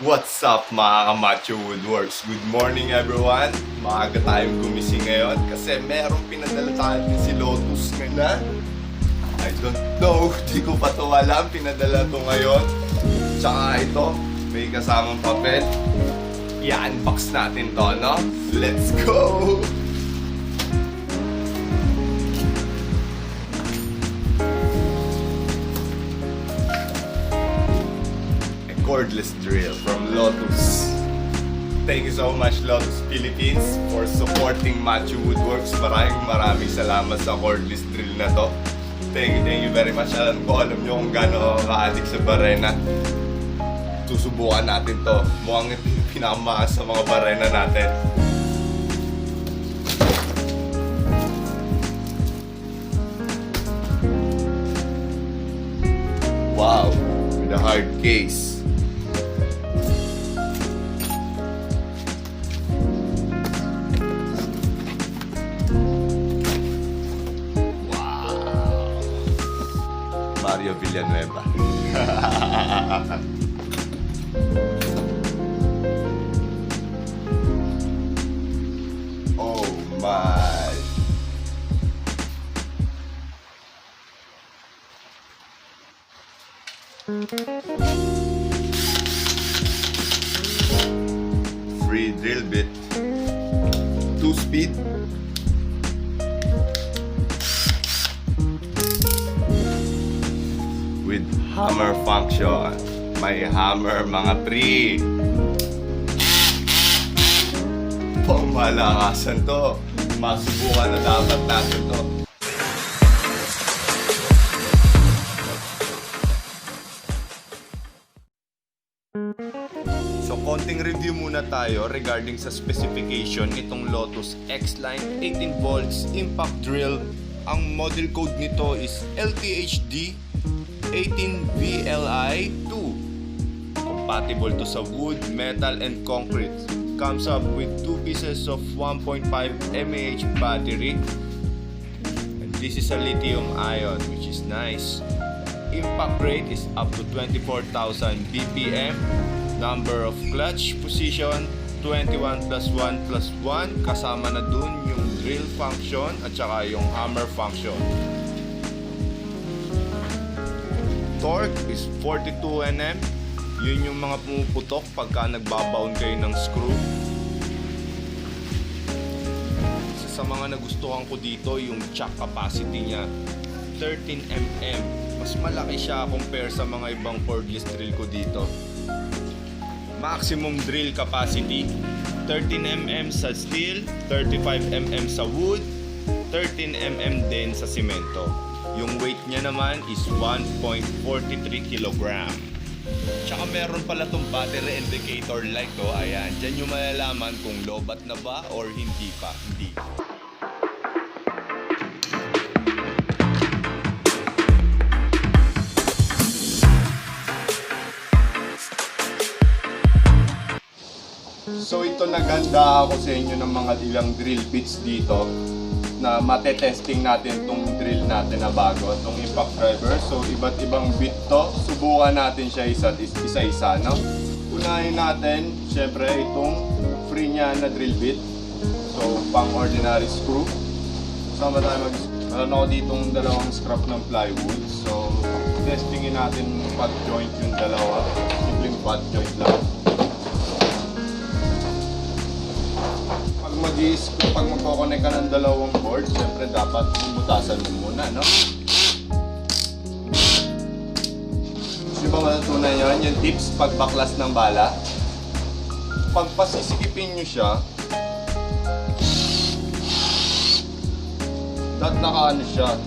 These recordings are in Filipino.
What's up mga ka-Macho Woodworks? Good morning everyone! Maaga tayong gumising ngayon kasi merong pinadala tayo si Lotus na I don't know, di ko pa to alam, pinadala to ngayon. Tsaka ito, may kasamang papel. I-unbox natin to, no? Let's go! Cordless drill from Lotus. Thank you so much Lotus Philippines for supporting Machowoodworks. Maraming salamat sa cordless drill na to. Thank you very much. Alam nyo kung gaano ka-addict sa barena. Susubukan natin to. Mukhang pinakamaas sa mga barena natin. Wow, with a hard case. Mario Villanueva. Oh my. Free drill bit. 2-speed. With hammer function. May hammer mga pre. Pangmalakasan to. Masubukan na dapat natin to. So konting review muna tayo regarding sa specification nitong Lotus X-Line 18 volts impact drill. Ang model code nito is LTHD18VLI-2. Compatible to sa wood, metal, and concrete. Comes up with 2 pieces of 1.5 mAh battery. And this is a lithium ion, which is nice. Impact rate is up to 24,000 BPM. Number of clutch position 21 plus 1 plus 1. Kasama na dun yung drill function at saka yung hammer function. Torque is 42 Nm. Yun yung mga pumuputok pagka nagbabound kayo ng screw. Isa sa mga nagustuhan ko dito yung chuck capacity niya, 13 mm. Mas malaki siya compare sa mga ibang cordless drill ko dito. Maximum drill capacity 13 mm sa steel, 35 mm sa wood, 13 mm din sa simento. Yung weight niya naman is 1.43 kg. Tsaka meron pala tong battery indicator light to. Ayan, dyan yung malalaman kung lobat na ba or hindi pa. Hindi. So ito, naganda ako sa inyo ng mga ilang drill bits dito na matetesting natin itong drill natin na bago, itong impact driver. So iba't ibang bit to, subukan natin siya isa-isa, no? Unahin natin, syempre, itong free niya na drill bit. So pang ordinary screw. Sama tayo meron ako ditong dalawang scrap ng plywood. So testingin natin pad joint yung dalawa. Simpleng pad joint lang. Pag magkoconnect ka ng dalawang board, syempre dapat bumutasan mo muna, no? Di ba matutunan nyo yung tips pag baklas ng bala? Pag pasisikipin nyo siya,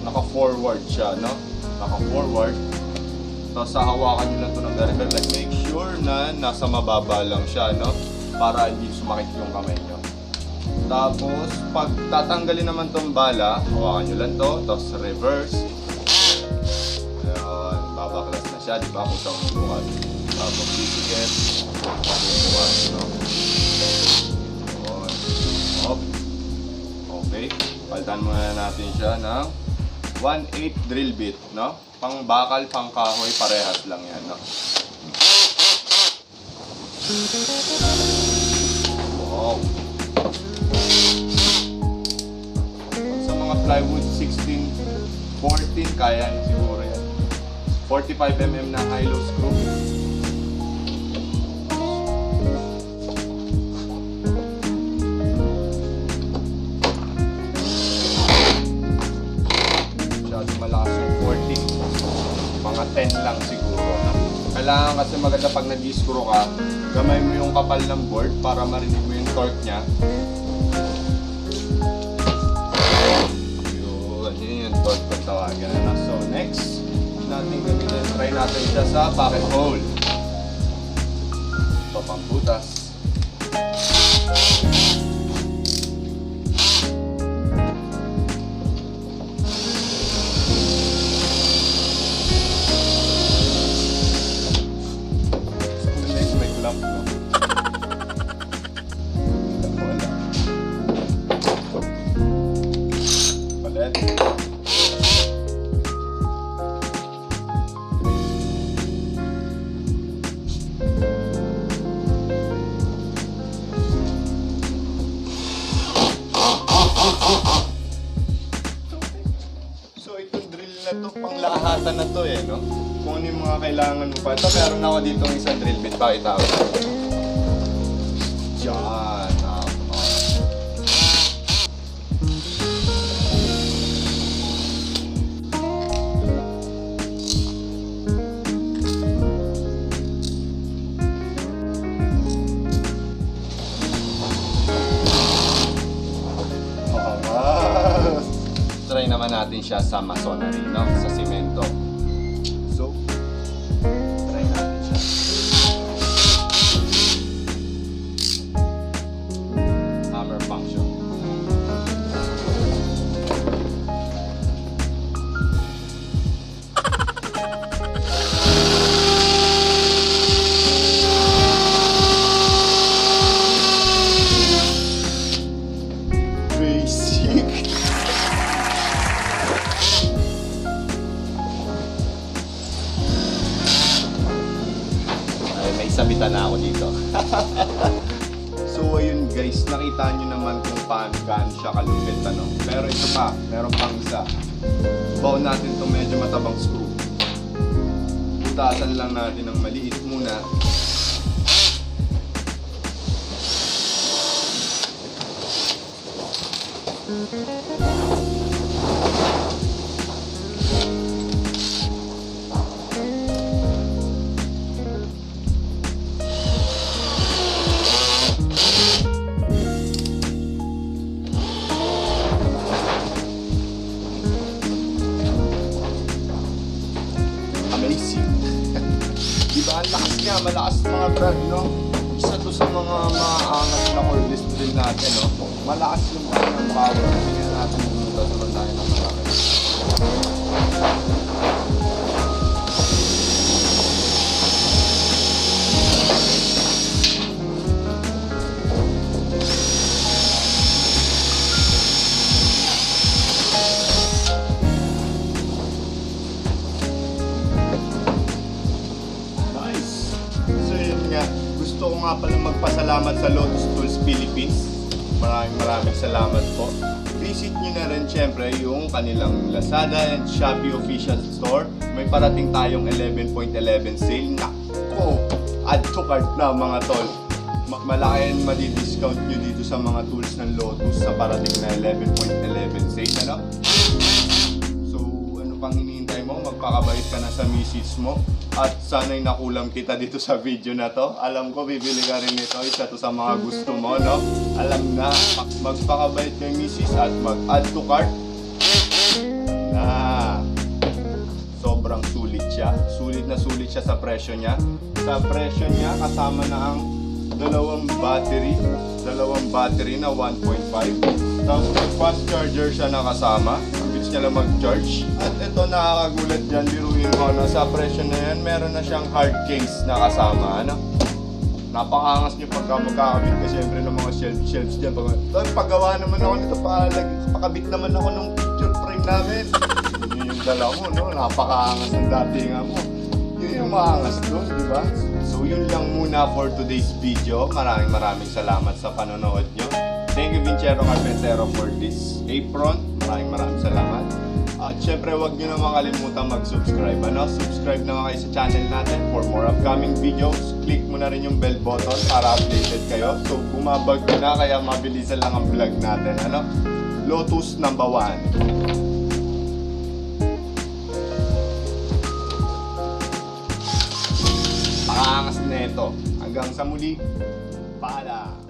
naka-forward siya, no? Naka-forward. Tapos hahawakan nyo lang ito ng very well. Like, make sure na nasa mababa lang siya, no? Para hindi sumakit yung kamay nyo. Tapos, pag tatanggalin naman tong bala, hawakan nyo lang to, tapos reverse. Ayan, babaklas na siya, di ba? Kung saan bubukat. Tapos, sisikip. Bubukat, no? Hop. Okay. Palitan muna natin siya ng 1/8 drill bit, no? Pang bakal, pang kahoy, parehas lang yan, no? Wow. Sa mga plywood 16, 14, kaya siguro yan. 45mm na high-low screw. Masyado malakas yung 14. Mga 10 lang siguro. Kailangan kasi maganda pag nag-screw ka, gamay mo yung kapal ng board para marinig mo yung torque niya. Yun yung torque kung tawagan na. So next, natin gamitin, try natin siya sa pocket hole. Ito pang butas. May clamp, no? Wala. Palit. So itong drill na to, panglahatan na to eh, no? Kung ano yung mga kailangan mo pa. Ito, meron ako dito isang drill bit. Pakita ko. Diyan. Try naman natin siya sa masonry, no? Sa simento. So, try natin siya. Hammer function. Basic. Sabitan na ako dito. So ayun guys, nakita nyo naman kung paano siya kalupit, ano? Pero ito pa, meron pang isa. Baon natin itong medyo matabang screw. Butasan lang natin ng maliit muna. Diba, ang lakas niya, malakas mga brad, no? Isa to sa mga maangat na cordless drill natin, no? Malakas yung kanyang power. Hindi na natin pumunta sa tayo ng malaki. Gusto ko nga pala magpasalamat sa Lotus Tools Philippines. Maraming salamat po. Visit nyo na rin syempre yung kanilang Lazada and Shopee official store. May parating tayong 11.11 sale. Nako! Add to cart na mga tol. Malaki madi-discount nyo dito sa mga tools ng Lotus sa parating na 11.11 sale. Ano? So ano pang hinihintay mo? Magpakabait ka na sa misis mo. At sana'y nakulam kita dito sa video na to. Alam ko, bibili ka rin nito. Isa to sa mga gusto mo, no? Alam na, magpakabait kay misis at mag-add to cart. Na sobrang sulit siya. Sulit na sulit siya sa presyo niya. Sa presyo niya, kasama na ang dalawang battery na 1.5. Tapos fast charger siya na kasama. Ang niya lang mag-charge. At ito, nakakagulat dyan, biruin mo na sa presyo na yan, meron na siyang hard case na kasama, ano? Napakaangas nyo pagka magkakabit ka syempre ng mga shelves dyan. Paggawa naman ako nito, pakabit naman ako ng picture frame namin. Yun yung dala mo, no? Napakaangas ng datingan mo. Yun yung maangas doon, di ba? So yun lang muna for today's video. Maraming salamat sa panonood nyo. Thank you Vincero Carpentero for this apron. Maraming salamat. At syempre huwag nyo naman kalimutan mag-subscribe. Subscribe naman kayo sa channel natin for more upcoming videos. Click mo na rin yung bell button para updated kayo. So bumabag na kaya mabilisan lang ang vlog natin. Lotus number 1. Napakaangas na ito. Hanggang sa muli, paalam!